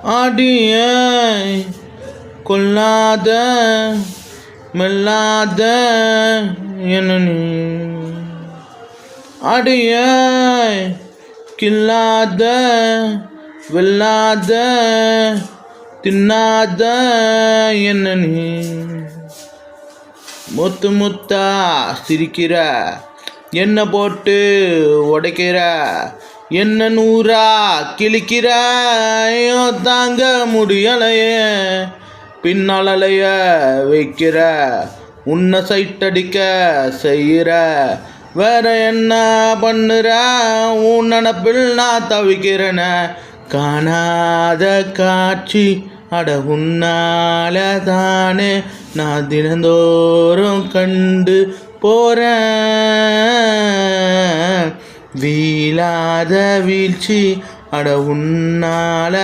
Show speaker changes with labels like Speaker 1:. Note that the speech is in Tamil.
Speaker 1: அடிய கொல்லாத மெல்லாத என்ன நீ அடிய கில்லாத வெல்லாத தின்னாத என்ன நீ முத்து முத்தா சிரிக்கிற என்ன போட்டு உடைக்கிற என்ன நூறா கிழிக்கிற ஐயோ தாங்க முடியலையே பின்னாலைய வைக்கிற உன்னை சைட்டடிக்க செய்கிற வேற என்ன பண்ணுற உன் நினப்பில் நான் தவிக்கிறேன காணாத காட்சி அட உன்னால தானே நான் தினந்தோறும் கண்டு போகிறேன் வீழாத வீழ்ச்சி அட உன்னால